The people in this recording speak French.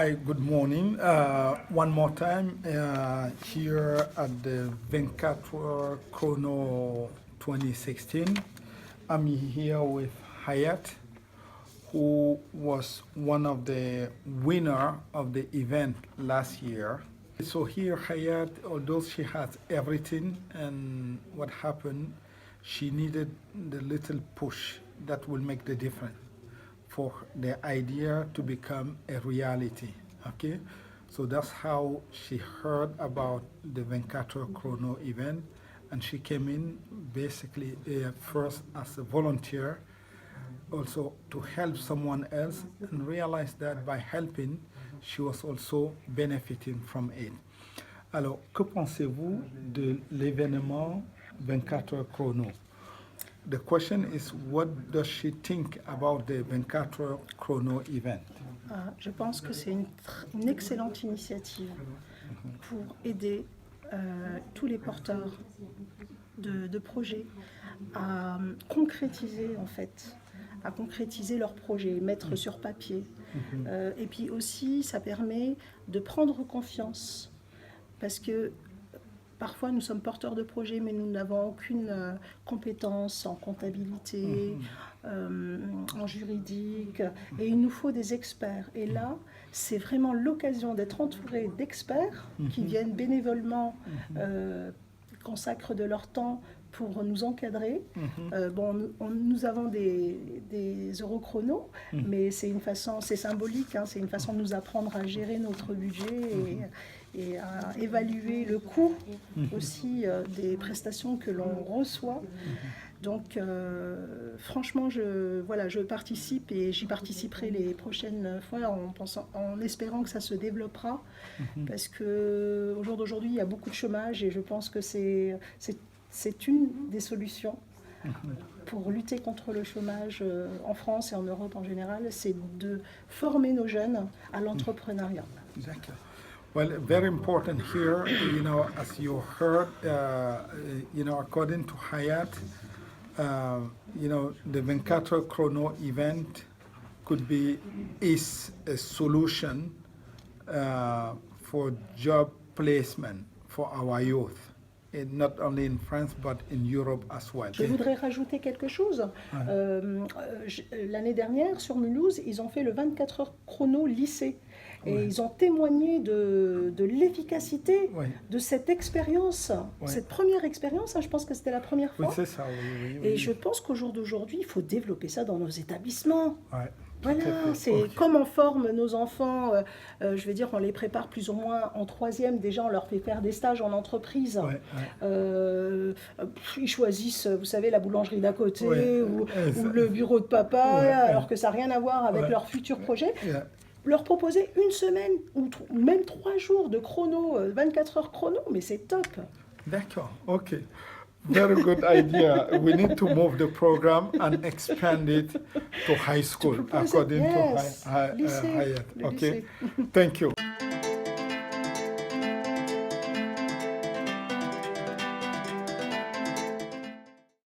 Hi, good morning. One more time here at the 24 Chrono 2016. I'm here with Hayat, who was one of the winner of the event last year. So here Hayat, although she has everything, and what happened, she needed the little push that will make the difference for the idea to become a reality. Okay, so that's how she heard about the 24 Chrono event, and she came in basically first as a volunteer, also to help someone else, and realized that by helping, she was also benefiting from it. Alors, que pensez-vous de l'événement 24 Chrono? The question is, what does she think about the 24 Chrono event? Je pense que c'est une excellente initiative pour aider tous les porteurs de projets à concrétiser à concrétiser leurs projets, mettre sur papier. Et puis aussi, ça permet de prendre confiance, parce que parfois, nous sommes porteurs de projets, mais nous n'avons aucune compétence en comptabilité, en juridique, et il nous faut des experts. Et là, c'est vraiment l'occasion d'être entouré d'experts qui viennent bénévolement, consacrent de leur temps pour nous encadrer. Nous avons des eurochronos, mais c'est une façon, c'est symbolique, c'est une façon de nous apprendre à gérer notre budget et à évaluer le coût aussi des prestations que l'on reçoit. Donc franchement, je participe et j'y participerai les prochaines fois en espérant que ça se développera, parce qu'au jour d'aujourd'hui, il y a beaucoup de chômage et je pense que c'est une des solutions pour lutter contre le chômage en France et en Europe en général, c'est de former nos jeunes à l'entrepreneuriat. Exactly. Well, very important here, as you heard, according to Hayat, the 24 Chrono event is a solution for job placement for our youth. And not only in France, but in Europe as well. Je voudrais rajouter quelque chose. L'année dernière, sur Mulhouse, ils ont fait le 24 heures chrono lycée. Et ils ont témoigné de l'efficacité de cette expérience, cette première expérience. Je pense que c'était la première fois. Oui, c'est ça, oui. Et je pense qu'au jour d'aujourd'hui, il faut développer ça dans nos établissements. Voilà, c'est comme on forme nos enfants, je vais dire, on les prépare plus ou moins en troisième, déjà on leur fait faire des stages en entreprise. Ils choisissent, vous savez, la boulangerie d'à côté ou le bureau de papa, alors que ça n'a rien à voir avec leur futur projet. Leur proposer une semaine ou même 3 jours de chrono, 24 heures chrono, mais c'est top. D'accord, ok. Very good idea. We need to move the program and expand it to high school, according to Hayat. Okay, thank you.